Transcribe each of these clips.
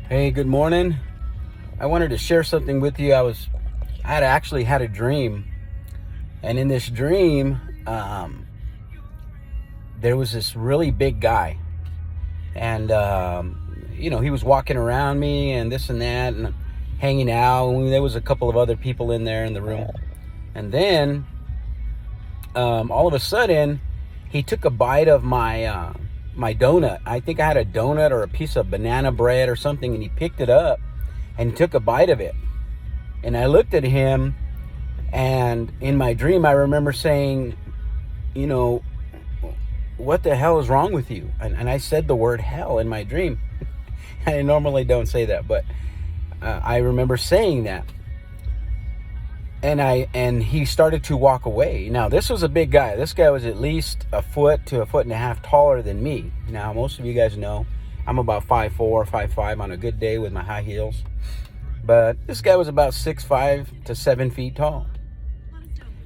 Hey, good morning. I wanted to share something with you. I had actually had a dream, and in this dream, there was this really big guy, and he was walking around me and this and that, and hanging out. And there was a couple of other people in there in the room, and then all of a sudden, he took a bite of my donut. I think I had a donut or a piece of banana bread or something, and he picked it up and he took a bite of it. And I looked at him, and in my dream, I remember saying, what the hell is wrong with you? And I said the word hell in my dream. I normally don't say that, but I remember saying that. And he started to walk away. Now, this was a big guy. This guy was at least a foot to a foot and a half taller than me. Now, most of you guys know I'm about 5'4", 5'5" on a good day with my high heels. But this guy was about 6'5" to 7 feet tall.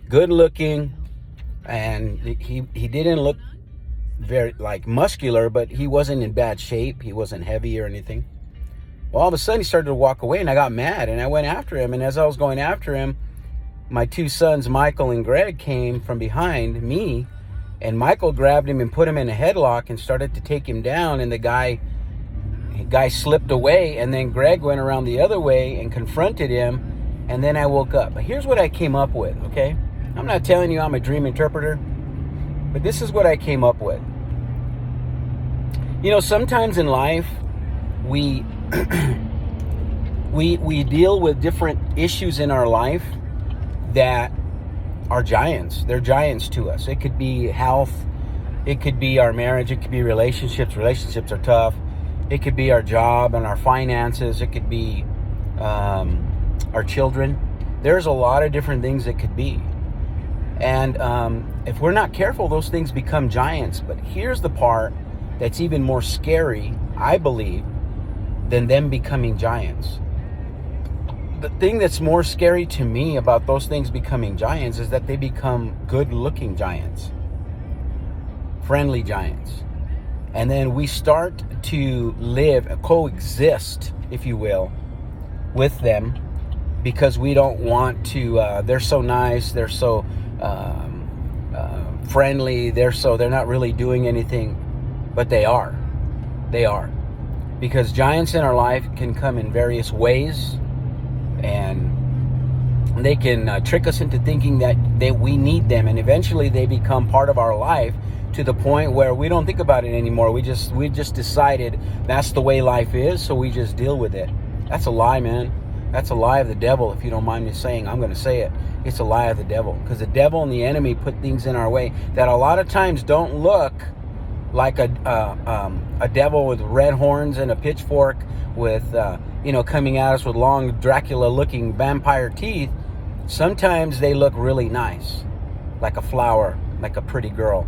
Good looking, and he didn't look very muscular, but he wasn't in bad shape. He wasn't heavy or anything. Well, all of a sudden he started to walk away, and I got mad, and I went after him. And as I was going after him, my two sons, Michael and Greg, came from behind me, and Michael grabbed him and put him in a headlock and started to take him down, and the guy slipped away, and then Greg went around the other way and confronted him, and then I woke up. But here's what I came up with, okay? I'm not telling you I'm a dream interpreter, but this is what I came up with. Sometimes in life, we we deal with different issues in our life that are giants. They're giants to us. It could be health. It could be our marriage. It could be relationships. Relationships are tough. It could be our job and our finances. It could be our children. There's a lot of different things it could be. And if we're not careful, those things become giants. But here's the part that's even more scary, I believe, than them becoming giants. The thing that's more scary to me about those things becoming giants is that they become good-looking giants, friendly giants. And then we start to coexist, if you will, with them because we don't want to, they're so nice, they're so friendly, they're not really doing anything, but they are. They are. Because giants in our life can come in various ways, and they can trick us into thinking that we need them, and eventually they become part of our life to the point where we don't think about it anymore. We just decided that's the way life is, so we just deal with it. That's a lie, man. That's a lie of the devil. If you don't mind me saying, I'm going to say it. It's a lie of the devil, because the devil and the enemy put things in our way that a lot of times don't look like a devil with red horns and a pitchfork with coming at us with long Dracula-looking vampire teeth. Sometimes they look really nice, like a flower, like a pretty girl.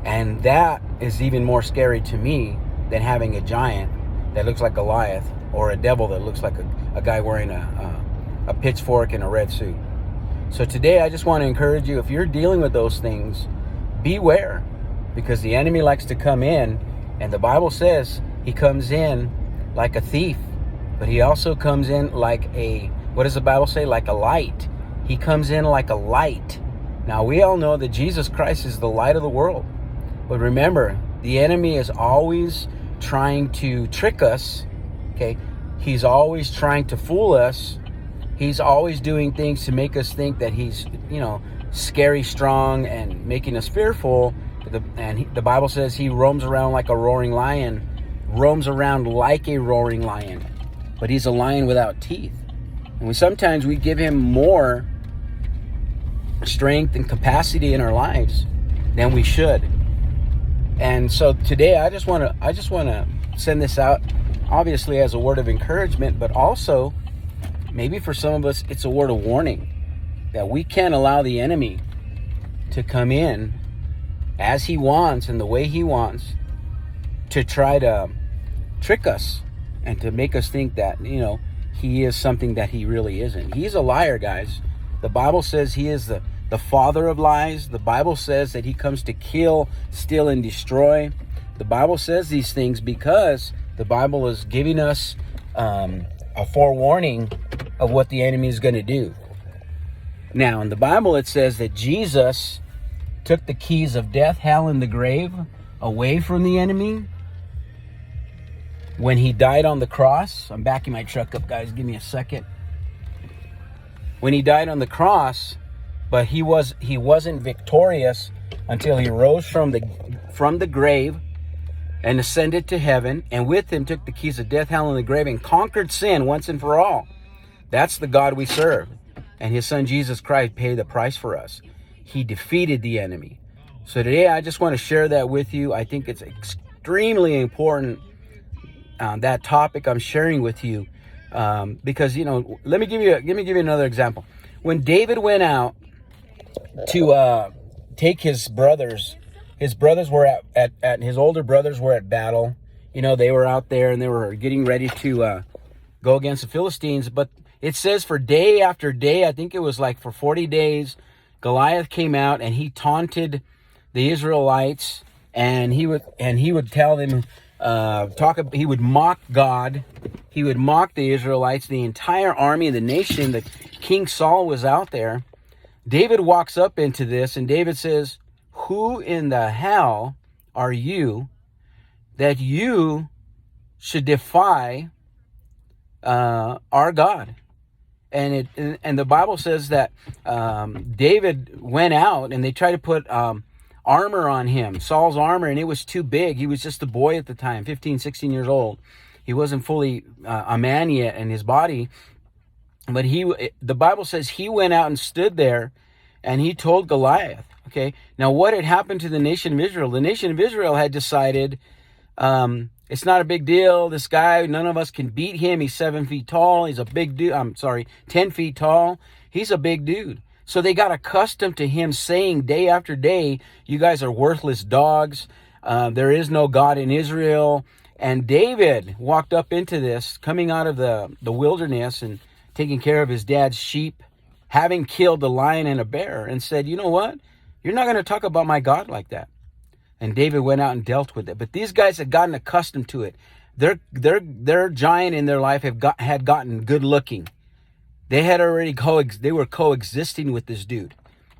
And that is even more scary to me than having a giant that looks like Goliath, or a devil that looks like a guy wearing a pitchfork and a red suit. So today I just want to encourage you, if you're dealing with those things, beware, because the enemy likes to come in, and the Bible says he comes in like a thief, but he also comes in like what does the Bible say? Like a light. He comes in like a light. Now, we all know that Jesus Christ is the light of the world. But remember, the enemy is always trying to trick us, okay? He's always trying to fool us. He's always doing things to make us think that he's, scary strong and making us fearful. And the Bible says he roams around like a roaring lion, but he's a lion without teeth. And sometimes we give him more strength and capacity in our lives than we should. And so today I just want to send this out, obviously as a word of encouragement, but also maybe for some of us it's a word of warning that we can't allow the enemy to come in as he wants and the way he wants to try to trick us and to make us think that, he is something that he really isn't. He's a liar, guys. The Bible says he is the father of lies. The Bible says that he comes to kill, steal, and destroy. The Bible says these things because the Bible is giving us a forewarning of what the enemy is going to do. Now, in the Bible, it says that Jesus took the keys of death, hell, and the grave away from the enemy when he died on the cross. I'm backing my truck up, guys. Give me a second. When he died on the cross, but he wasn't victorious until he rose from the grave and ascended to heaven, and with him took the keys of death, hell, and the grave, and conquered sin once and for all. That's the God we serve. And his son Jesus Christ paid the price for us. He defeated the enemy. So today I just want to share that with you. I think it's extremely important, that topic I'm sharing with you, because, you know, let me give you another example. When David went out to take his brothers were at his older brothers were at battle. You know, they were out there and they were getting ready to go against the Philistines. But it says for day after day, I think it was like for 40 days, Goliath came out and he taunted the Israelites, and he would tell them, he would mock God. He would mock the Israelites, the entire army of the nation. That King Saul was out there. David walks up into this, and David says, "Who in the hell are you that you should defy our God?" And the Bible says that David went out and they tried to put armor on him, Saul's armor, and it was too big. He was just a boy at the time, 15, 16 years old. He wasn't fully a man yet in his body. But the Bible says he went out and stood there and he told Goliath, okay, now what had happened to the nation of Israel? The nation of Israel had decided, it's not a big deal. This guy, none of us can beat him. He's 7 feet tall. He's a big dude. 10 feet tall. He's a big dude. So they got accustomed to him saying day after day, you guys are worthless dogs. There is no God in Israel. And David walked up into this, coming out of the wilderness and taking care of his dad's sheep, having killed a lion and a bear, and said, you know what? You're not going to talk about my God like that. And David went out and dealt with it. But these guys had gotten accustomed to it. Their giant in their life had gotten good looking. They had already they were coexisting with this dude.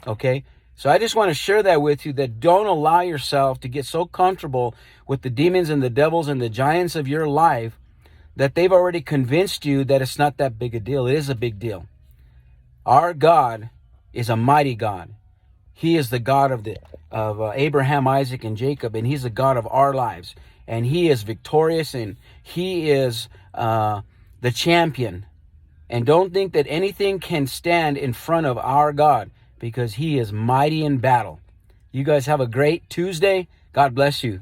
Okay? So I just want to share that with you, that don't allow yourself to get so comfortable with the demons and the devils and the giants of your life that they've already convinced you that it's not that big a deal. It is a big deal. Our God is a mighty God. He is the God of Abraham, Isaac, and Jacob, and he's the God of our lives. And he is victorious, and he is the champion. And don't think that anything can stand in front of our God, because he is mighty in battle. You guys have a great Tuesday. God bless you.